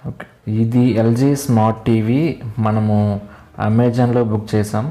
Okay, ఇది LG smart TV మనము అమెజాన్లో బుక్ చేసాం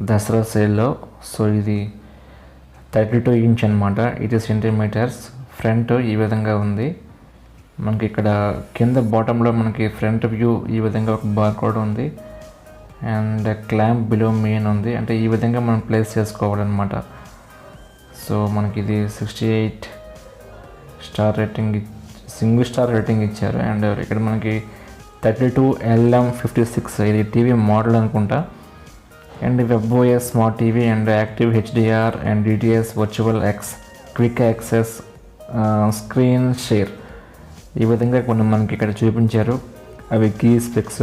దసరా సేల్లో. సో ఇది 32 ఇంచ్ అనమాట, 80 సెంటీమీటర్స్. ఫ్రంట్ ఈ విధంగా ఉంది మనకి. ఇక్కడ కింద బాటంలో మనకి ఫ్రంట్ వ్యూ ఈ విధంగా ఒక బార్ కోడ్ ఉంది అండ్ క్లాంప్ బిలో మెయిన్ ఉంది. అంటే ఈ విధంగా మనం ప్లేస్ చేసుకోవాలన్నమాట. సో మనకి ఇది 68 star rating, single star rating ఇచ్చారు. అండ్ ఇక్కడ మనకి 32LM56 ఇది టీవీ మోడల్ అనుకుంటా. And WebOS smart TV and active HDR and DTS virtual X quick access screen share ఈ విధంగా కొన్ని మనకి ఇక్కడ చూపించారు. అవి కీ స్పెక్స్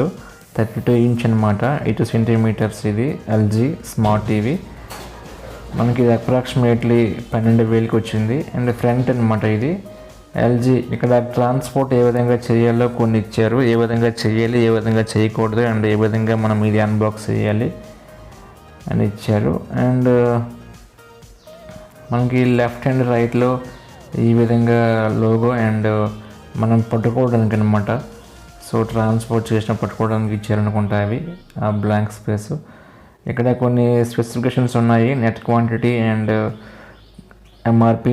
32 ఇంచ్ అనమాట, 80 సెంటీమీటర్స్. ఇది ఎల్జీ స్మార్ట్ టీవీ మనకి ఇది అప్రాక్సిమేట్లీ 12,000కి వచ్చింది. అండ్ ఫ్రంట్ అనమాట ఇది ఎల్జీ. ఇక్కడ ట్రాన్స్పోర్ట్ ఏ విధంగా చేయాలో కొన్ని ఇచ్చారు, ఏ విధంగా చేయాలి, ఏ విధంగా చేయకూడదు, అండ్ ఏ విధంగా మనం ఇది అన్బాక్స్ చేయాలి అని ఇచ్చారు. అండ్ మనకి లెఫ్ట్ అండ్ రైట్లో ఈ విధంగా లోగో అండ్ మనం పట్టుకోవడానికి అనమాట. సో ట్రాన్స్పోర్ట్ చేసిన పట్టుకోవడానికి ఇచ్చారనుకుంటా అవి ఆ బ్లాంక్ స్పేస్. ఇక్కడ కొన్ని స్పెసిఫికేషన్స్ ఉన్నాయి, నెట్ క్వాంటిటీ అండ్ MRP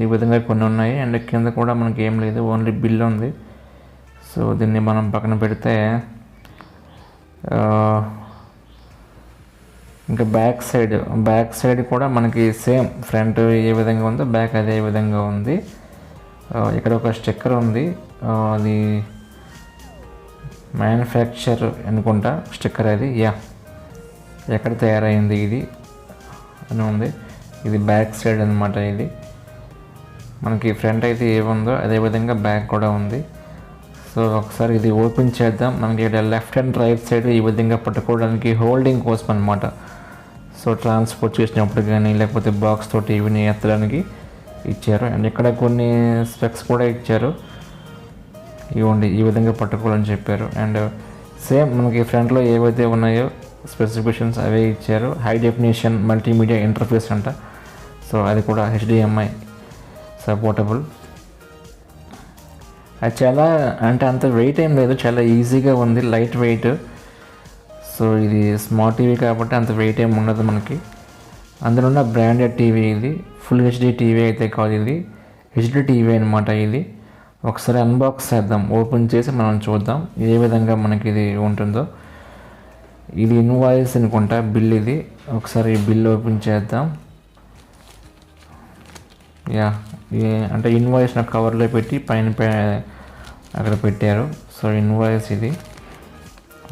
ఈ విధంగా కొన్ని ఉన్నాయి. అండ్ కింద కూడా మనకి ఏం లేదు, ఓన్లీ బిల్ ఉంది. సో దీన్ని మనం పక్కన పెడితే ఇంకా బ్యాక్ సైడ్ కూడా మనకి సేమ్ ఫ్రంట్ ఏ విధంగా ఉందో బ్యాక్ అదే విధంగా ఉంది. ఇక్కడ ఒక స్టిక్కర్ ఉంది, అది మ్యానుఫ్యాక్చర్ అనుకుంటా స్టిక్కర్ అది. ఎక్కడ తయారైంది ఇది అని ఉంది. ఇది బ్యాక్ సైడ్ అనమాట. ఇది మనకి ఫ్రంట్ అయితే ఏముందో అదేవిధంగా బ్యాక్ కూడా ఉంది. సో ఒకసారి ఇది ఓపెన్ చేద్దాం. మనకి ఇక్కడ లెఫ్ట్ అండ్ రైట్ సైడ్ ఈ విధంగా పట్టుకోవడానికి హోల్డింగ్ కోసం అనమాట. సో ట్రాన్స్పోర్ట్ చేసినప్పుడు కానీ లేకపోతే బాక్స్ తోటి టీవీని ఎత్తడానికి ఇచ్చారు. అండ్ ఇక్కడ కొన్ని స్పెక్స్ కూడా ఇచ్చారు, ఇవ్వండి ఈ విధంగా పట్టుకోవాలని చెప్పారు. అండ్ సేమ్ మనకి ఫ్రంట్లో ఏవైతే ఉన్నాయో స్పెసిఫికేషన్స్ అవే ఇచ్చారు. హై డెఫినేషన్ మల్టీమీడియా ఇంటర్ఫేస్ అంట. సో అది కూడా HDMI సపోర్టబుల్. అది చాలా అంటే అంత వెయిట్ ఏం లేదు, చాలా ఈజీగా ఉంది, లైట్ వెయిట్. సో ఇది స్మార్ట్ టీవీ కాబట్టి అంత వెయిట్ ఏమి ఉండదు మనకి. అందులో ఉన్న బ్రాండెడ్ టీవీ ఇది, ఫుల్ HD టీవీ అయితే కాదు, ఇది HD టీవీ అనమాట. ఇది ఒకసారి అన్బాక్స్ చేద్దాం, ఓపెన్ చేసి మనం చూద్దాం ఏ విధంగా మనకి ఇది ఉంటుందో. ఇది ఇన్వాయిస్ అనుకుంటా, బిల్ ఇది. ఒకసారి బిల్ ఓపెన్ చేద్దాం. అంటే ఇన్వాయిస్ నాకు కవర్లో పెట్టి పైన అక్కడ పెట్టారు. సో ఇన్వాయిస్ ఇది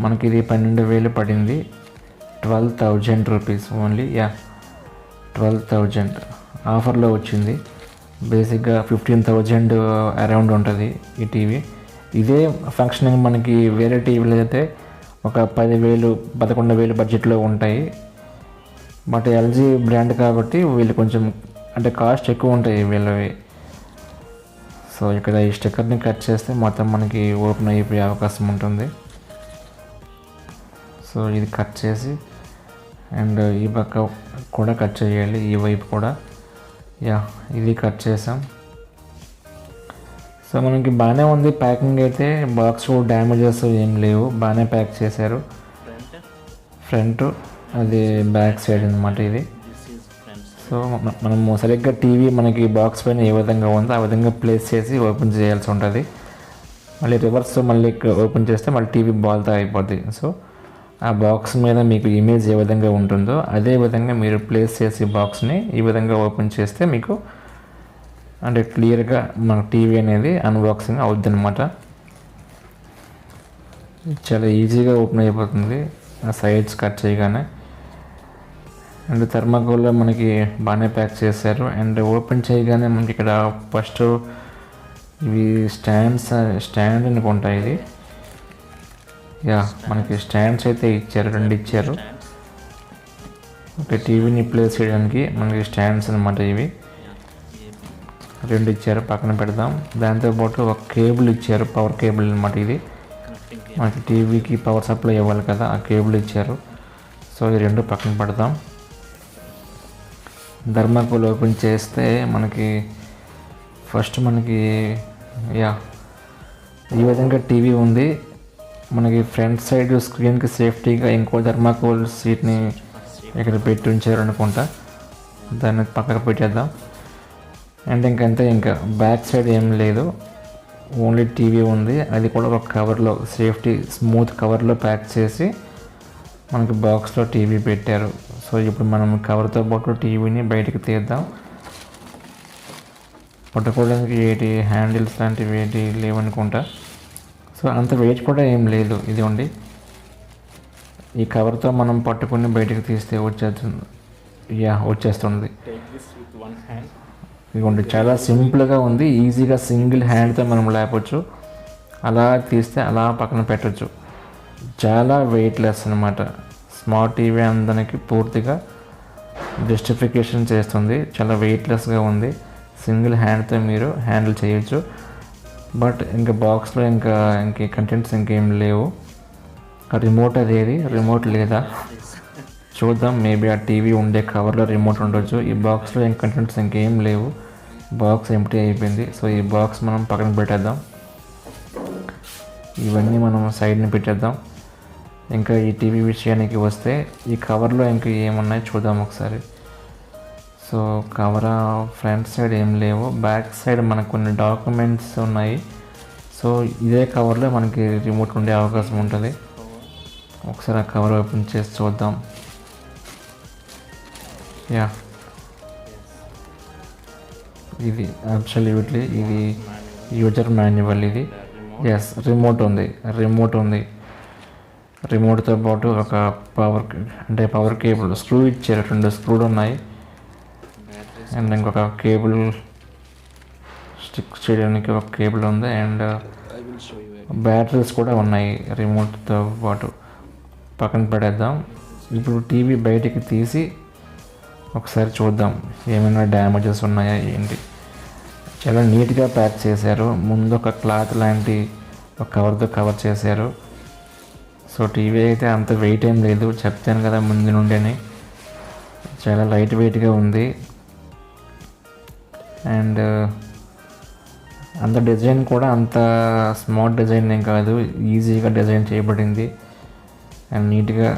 మనకి ఇది 12,000 పడింది. 12,000 రూపీస్ ఓన్లీ. 12,000 ఆఫర్లో వచ్చింది. బేసిక్గా 15,000 అరౌండ్ ఉంటుంది ఈ టీవీ. ఇదే ఫంక్షనింగ్ మనకి వేరే టీవీలు అయితే ఒక 10,000 11,000 బడ్జెట్లో ఉంటాయి. బట్ ఎల్జీ బ్రాండ్ కాబట్టి వీళ్ళు కొంచెం అంటే కాస్ట్ ఎక్కువ ఉంటాయి వీళ్ళవి. సో ఇక్కడ ఈ స్టిక్కర్ని కట్ చేస్తే మొత్తం మనకి ఓపెన్ అయిపోయే అవకాశం ఉంటుంది. సో ఇది కట్ చేసి అండ్ ఈ పక్క కూడా కట్ చేయాలి, ఈ వైపు కూడా. ఇది కట్ చేసాం. సో మనకి బాగానే ఉంది ప్యాకింగ్ అయితే, బాక్స్ డ్యామేజెస్ ఏం లేవు, బాగానే ప్యాక్ చేశారు. ఫ్రంట్ అది బ్యాక్ సైడ్ అనమాట ఇది. సో మనము సరిగ్గా టీవీ మనకి బాక్స్ పైన ఏ విధంగా ఉందో ఆ విధంగా ప్లేస్ చేసి ఓపెన్ చేయాల్సి ఉంటుంది. మళ్ళీ రివర్స్ మళ్ళీ ఓపెన్ చేస్తే మళ్ళీ టీవీ బాల్తో అయిపోద్ది. సో ఆ బాక్స్ మీద మీకు ఇమేజ్ ఏ విధంగా ఉంటుందో అదే విధంగా మీరు ప్లేస్ చేసి బాక్స్ని ఈ విధంగా ఓపెన్ చేస్తే మీకు అంటే క్లియర్గా మన టీవీ అనేది అన్బాక్సింగ్ అవుద్ది అనమాట. చాలా ఈజీగా ఓపెన్ అయిపోతుంది ఆ సైడ్స్ కట్ చేయగానే. అండ్ థర్మాకోల్లో మనకి బాగానే ప్యాక్ చేశారు. అండ్ ఓపెన్ చేయగానే మనకి ఇక్కడ ఫస్ట్ ఇవి స్టాండ్ అనుకుంటా ఇది. మనకి స్టాండ్స్ అయితే ఇచ్చారు, 2 ఇచ్చారు. ఓకే, టీవీని ప్లేస్ చేయడానికి మనకి స్టాండ్స్ అనమాట ఇవి 2 ఇచ్చారు. పక్కన పెడదాం. దాంతోపాటు ఒక కేబుల్ ఇచ్చారు, పవర్ కేబుల్ అనమాట ఇది. మనకి టీవీకి పవర్ సప్లై ఇవ్వాలి కదా, ఆ కేబుల్ ఇచ్చారు. సో ఈ 2 పక్కన పెడదాం. థర్మాకోల్ ఓపెన్ చేస్తే మనకి ఫస్ట్ మనకి ఈ విధంగా టీవీ ఉంది. మనకి ఫ్రంట్ సైడ్ స్క్రీన్కి సేఫ్టీగా ఇంకో థర్మాకోల్ సీట్ని ఇక్కడ పెట్టి ఉంచారు అనుకుంటా. దాన్ని పక్కకు పెట్టేద్దాం. అండ్ ఇంకంతే, ఇంకా బ్యాక్ సైడ్ ఏం లేదు, ఓన్లీ టీవీ ఉంది. అది కూడా ఒక కవర్లో, సేఫ్టీ స్మూత్ కవర్లో ప్యాక్ చేసి మనకి బాక్స్లో టీవీ పెట్టారు. సో ఇప్పుడు మనం కవర్తో పాటు టీవీని బయటికి తీద్దాం. పట్టుకోవడానికి ఏంటి హ్యాండిల్స్ లాంటివి ఏంటి లేవనుకుంటా. సో అంత వెయిట్ కూడా ఏం లేదు. ఇదిగోండి, ఈ కవర్తో మనం పట్టుకుని బయటికి తీస్తే వచ్చేస్తుంది. ఇదిగోండి, చాలా సింపుల్గా ఉంది. ఈజీగా సింగిల్ హ్యాండ్తో మనం లేపొచ్చు. అలా తీస్తే అలా పక్కన పెట్టచ్చు. చాలా వెయిట్లెస్ అనమాట. స్మార్ట్ టీవీ అందరికి పూర్తిగా జస్టిఫికేషన్ చేస్తుంది. చాలా వెయిట్లెస్గా ఉంది. సింగిల్ హ్యాండ్తో మీరు హ్యాండిల్ చేయొచ్చు. బట్ ఇంకా బాక్స్లో ఇంక కంటెంట్స్ ఇంకేం లేవు. రిమోట్ అదేది, రిమోట్ లేదా చూద్దాం. మేబీ ఆ టీవీ ఉండే కవర్లో రిమోట్ ఉండొచ్చు. ఈ బాక్స్లో కంటెంట్స్ ఇంకేం లేవు. బాక్స్ ఎంప్టీ అయిపోయింది. సో ఈ బాక్స్ మనం పక్కన పెట్టేద్దాం. ఇవన్నీ మనం సైడ్ని పెట్టేద్దాం. ఇంకా ఈ టీవీ విషయానికి వస్తే ఈ కవర్లో ఇంకా ఏమున్నాయి చూద్దాం ఒకసారి. సో కవర్ ఫ్రంట్ సైడ్ ఏం లేవు. బ్యాక్ సైడ్ మనకు కొన్ని డాక్యుమెంట్స్ ఉన్నాయి. సో ఇదే కవర్లో మనకి రిమోట్ ఉండే అవకాశం ఉంటుంది. ఒకసారి ఆ కవర్ ఓపెన్ చేసి చూద్దాం. ఇది అబ్సల్యూట్లీ ఇది యూజర్ మాన్యువల్. ఇది ఎస్, రిమోట్ ఉంది. రిమోట్తో పాటు ఒక పవర్ కేబుల్ స్క్రూ ఇచ్చారు. 2 స్క్రూలు ఉన్నాయి. అండ్ ఇంకొక కేబుల్ స్టిక్ చేయడానికి ఒక కేబుల్ ఉంది. అండ్ బ్యాటరీస్ కూడా ఉన్నాయి రిమోట్తో పాటు. పక్కన పడేద్దాం. ఇప్పుడు టీవీ బయటికి తీసి ఒకసారి చూద్దాం ఏమైనా డ్యామేజెస్ ఉన్నాయా ఏంటి. చాలా నీట్గా ప్యాక్ చేశారు. ముందు ఒక క్లాత్ లాంటి ఒక కవర్తో కవర్ చేశారు. సో టీవీ అయితే అంత వెయిట్ ఏం లేదు, చెప్తాను కదా ముందు నుండి. చాలా లైట్ వెయిట్గా ఉంది. అండ్ అంత డిజైన్ కూడా అంత స్మార్ట్ డిజైన్ ఏం కాదు, ఈజీగా డిజైన్ చేయబడింది. అండ్ నీట్గా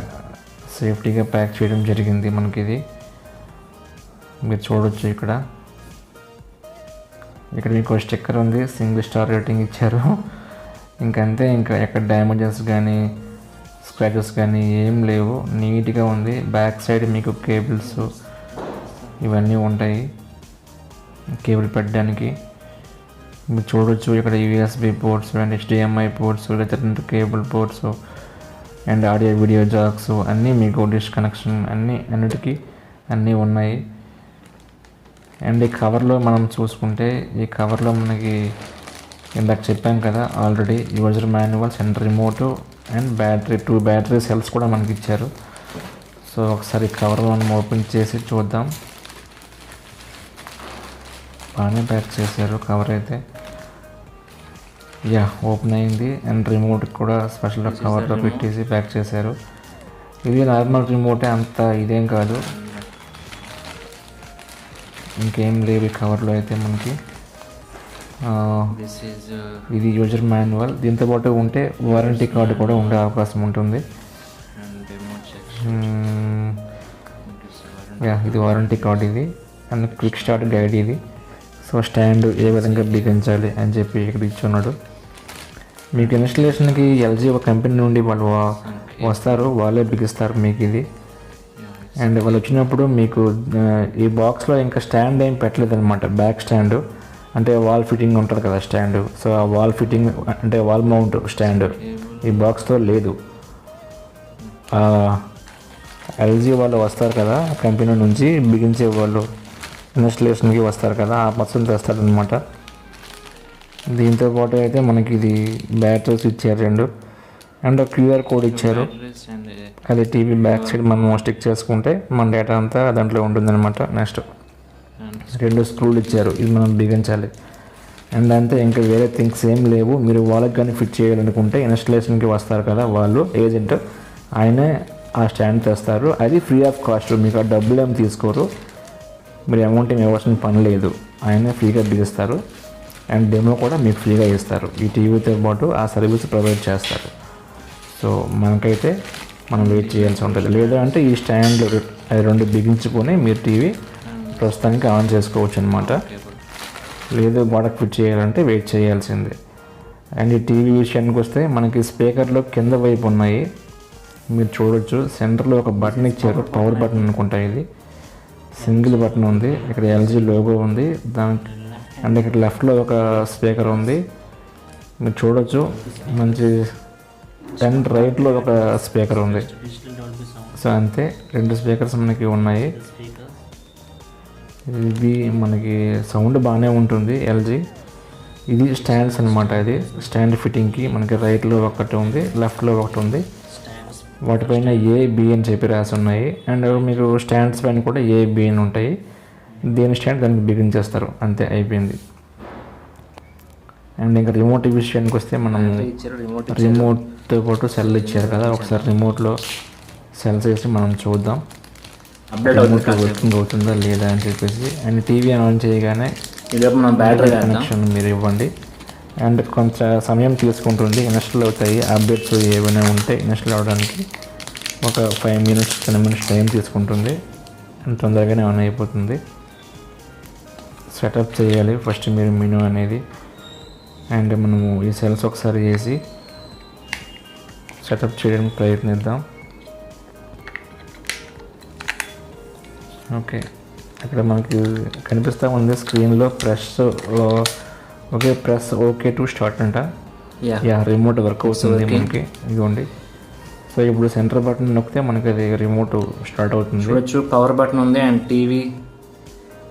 సేఫ్టీగా ప్యాక్ చేయడం జరిగింది. మనకి ఇది మీరు చూడొచ్చు. ఇక్కడ మీకు స్టిక్కర్ ఉంది, సింగిల్ స్టార్ రేటింగ్ ఇచ్చారు. ఇంకంతే, ఇంకా ఎక్కడ డ్యామేజెస్ కానీ స్క్రాచెస్ కానీ ఏం లేవు. నీట్గా ఉంది. బ్యాక్ సైడ్ మీకు కేబుల్స్ ఇవన్నీ ఉంటాయి, కేబుల్ పెట్టడానికి. మీరు చూడొచ్చు ఇక్కడ USB ports and HDMI ports, లేదా cable ports and audio video jacks అన్నీ మీకు డిష్ కనెక్షన్ అన్నిటికీ అన్నీ ఉన్నాయి. అండ్ ఈ కవర్లో మనం చూసుకుంటే, ఈ కవర్లో మనకి ఇందాక చెప్పాం కదా already, user manuals and remote and battery 2 battery cells కూడా మనకి ఇచ్చారు. సో ఒకసారి కవర్ మనం ఓపెన్ చేసి చూద్దాం. బాగానే ప్యాక్ చేశారు కవర్ అయితే. ఓపెన్ అయింది. అండ్ రిమోట్ కూడా స్పెషల్గా కవర్లో పెట్టేసి ప్యాక్ చేశారు. ఇది నార్మల్ రిమోటే, అంత ఇదేం కాదు. ఇంకేం లేవు ఈ కవర్లో అయితే మనకి. ఇది యూజర్ మాన్యువల్. దీంతో పాటు ఉంటే వారంటీ కార్డు కూడా ఉండే అవకాశం ఉంటుంది. ఇది వారంటీ కార్డు ఇది. అండ్ క్విక్ స్టార్ట్ గైడ్ ఇది. సో స్టాండ్ ఏ విధంగా బిగించాలి అని చెప్పి ఇక్కడ ఇచ్చున్నాడు. మీకు ఇన్స్టలేషన్కి LG ఒక కంపెనీ నుండి వాళ్ళు వస్తారు, వాళ్ళే బిగిస్తారు మీకు ఇది. అండ్ వాళ్ళు వచ్చినప్పుడు మీకు ఈ బాక్స్లో ఇంకా స్టాండ్ ఏం పెట్టలేదు అనమాట. బ్యాక్ స్టాండ్ అంటే వాల్ ఫిట్టింగ్ ఉంటుంది కదా స్టాండ్. సో ఆ వాల్ ఫిట్టింగ్ అంటే వాల్ మౌంట్ స్టాండ్ ఈ బాక్స్లో లేదు. LG వాళ్ళు వస్తారు కదా కంపెనీ నుంచి, బిగించే వాళ్ళు ఇన్స్టలేషన్కి వస్తారు కదా, ఆ పర్సన్ తెస్తారనమాట. దీంతో పాటు అయితే మనకి ఇది బ్యాటరీస్ ఇచ్చారు 2 అండ్ QR కోడ్ ఇచ్చారు. అది టీవీ బ్యాక్ సైడ్ మనం స్టిక్ చేసుకుంటే మన డేటా అంతా దాంట్లో ఉంటుందన్నమాట. నెక్స్ట్ 2 స్క్రూలు ఇచ్చారు, ఇది మనం బిగించాలి. అండ్ అంతే, ఇంకా వేరే థింగ్స్ ఏం లేవు. మీరు వాళ్ళకి కానీ ఫిట్ చేయాలనుకుంటే ఇన్స్టలేషన్కి వస్తారు కదా వాళ్ళు, ఏజెంట్, ఆయనే ఆ స్టాండ్ తెస్తారు. అది ఫ్రీ ఆఫ్ కాస్ట్, మీకు ఆ డబ్బులు ఏమి తీసుకోరు, మీరు అమౌంట్ ఏమి ఇవ్వాల్సిన పని లేదు, ఆయనే ఫ్రీగా బిగిస్తారు. అండ్ డెమో కూడా మీకు ఫ్రీగా ఇస్తారు. ఈ టీవీతో పాటు ఆ సర్వీస్ ప్రొవైడ్ చేస్తారు. సో మనకైతే మనం వెయిట్ చేయాల్సి ఉంటుంది. లేదా అంటే ఈ స్టాండ్ అది 2 బిగించుకొని మీరు టీవీ ప్రస్తుతానికి ఆన్ చేసుకోవచ్చు అనమాట. లేదు గోడకు ఫిట్ చేయాలంటే వెయిట్ చేయాల్సిందే. అండ్ ఈ టీవీ విషయానికి వస్తే మనకి స్పీకర్లో కింద వైపు ఉన్నాయి, మీరు చూడొచ్చు. సెంటర్లో ఒక బటన్ ఇచ్చారు, పవర్ బటన్ అనుకుంటా. ఇది సింగిల్ బటన్ ఉంది. ఇక్కడ ఎల్జీ లోగో ఉంది దానికి. అండ్ ఇక్కడ లెఫ్ట్లో ఒక స్పీకర్ ఉంది, మీరు చూడొచ్చు. మంచి అండ్ రైట్లో ఒక స్పీకర్ ఉంది. సో అంతే, 2 స్పీకర్స్ మనకి ఉన్నాయి. ఇది మనకి సౌండ్ బాగానే ఉంటుంది ఎల్జీ. ఇది స్టాండ్స్ అనమాట. ఇది స్టాండ్ ఫిట్టింగ్కి మనకి రైట్లో ఒకటి ఉంది, లెఫ్ట్లో ఒకటి ఉంది. వాటిపైన A-B అని చెప్పి రాసి ఉన్నాయి. అండ్ మీకు స్టాండ్స్ పైన కూడా A-B అని ఉంటాయి. దేని స్టాండ్ దానికి బిగించేస్తారు, అంతే, అయిపోయింది. అండ్ ఇంకా రిమోట్ విషయానికి వస్తే మనం రిమోట్తో పాటు సెల్ ఇచ్చారు కదా, ఒకసారి రిమోట్లో సెల్స్ వేసి మనం చూద్దాం రిమోట్ వర్కింగ్ అవుతుందా లేదా అని చెప్పేసి. అండ్ టీవీ ఆన్ చేయగానే మనం బ్యాటరీ కనెక్షన్ మీరు ఇవ్వండి. అండ్ కొంత సమయం తీసుకుంటుంది, ఇన్స్టాల్ అవుతాయి. అప్డేట్స్ ఏమైనా ఉంటే ఇన్స్టాల్ అవ్వడానికి ఒక 5 minutes 10 minutes టైం తీసుకుంటుంది. అండ్ తొందరగానే ఆన్ అయిపోతుంది. సెటప్ చేయాలి ఫస్ట్ మీరు మెనూ అనేది. అండ్ మనము ఈ సెల్స్ ఒకసారి వేసి సెటప్ చేయడానికి ప్రయత్నిద్దాం. ఓకే, అక్కడ మనకి కనిపిస్తూ ఉంది స్క్రీన్లో ప్రెస్ ఓకే టు స్టార్ట్ అంట. రిమోట్ వర్క్ అవుతుంది మనకి, ఇదిగోండి. సో ఇప్పుడు సెంటర్ బటన్ నొక్కితే మనకి అది రిమోట్ స్టార్ట్ అవుతుంది. చూడొచ్చు, పవర్ బటన్ ఉంది, అండ్ టీవీ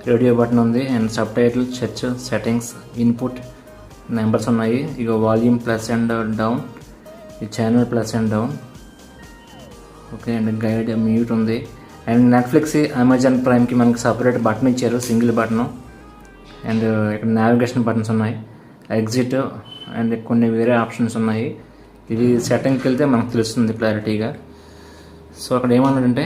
రేడియో బటన్ ఉంది, and sub title, search, settings, input, numbers ఉన్నాయి. ఇక వాల్యూమ్ ప్లస్ అండ్ డౌన్, ఈ channel plus and down. Okay, and guide, mute ఉంది. అండ్ నెట్ఫ్లిక్స్, అమెజాన్ ప్రైమ్కి మనకి సపరేట్ బటన్ ఇచ్చారు, సింగిల్ బటను. అండ్ ఇక్కడ navigation buttons ఉన్నాయి, exit, and కొన్ని వేరే ఆప్షన్స్ ఉన్నాయి. ఇది సెట్టింగ్కి వెళ్తే మనకు తెలుస్తుంది క్లారిటీగా. సో అక్కడ ఏమన్నాడంటే,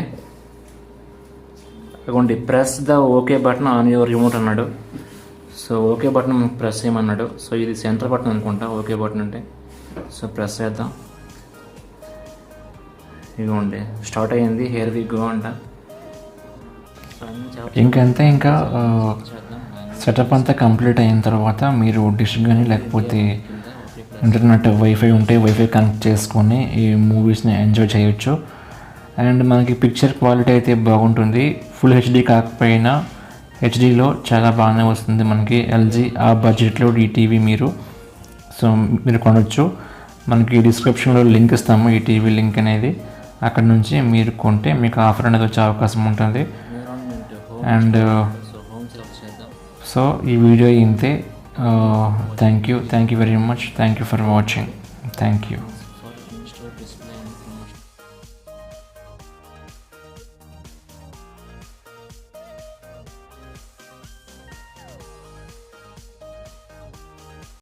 అదిగోండి, press the okay button on your remote అన్నాడు. సో ఓకే బటన్ మనకు ప్రెస్ చేయమన్నాడు. సో ఇది సెంటర్ బటన్ అనుకుంటా ఓకే బటన్ అంటే. సో ప్రెస్ చేద్దాం. ఇదిగోండి, స్టార్ట్ అయ్యింది. హియర్ వి గో అంట. ఇంకంతే, ఇంకా సెటప్ అంతా కంప్లీట్ అయిన తర్వాత మీరు డిష్ కానీ లేకపోతే ఇంటర్నెట్ వైఫై ఉంటే వైఫై కనెక్ట్ చేసుకొని ఈ మూవీస్ని ఎంజాయ్ చేయొచ్చు. అండ్ మనకి పిక్చర్ క్వాలిటీ అయితే బాగుంటుంది. ఫుల్ హెచ్డీ కాకపోయినా హెచ్డీలో చాలా బాగానే వస్తుంది మనకి. ఎల్జీ ఆ బడ్జెట్లో ఈ టీవీ మీరు కొనవచ్చు. మనకి డిస్క్రిప్షన్లో లింక్ ఇస్తాము, ఈ టీవీ లింక్ అనేది. అక్కడ నుంచి మీరు కొంటే మీకు ఆఫర్ అనేది వచ్చే అవకాశం ఉంటుంది. అండ్ సో ఈ వీడియో ఇంతే. Thank you very much. Thank you for watching. Thank you.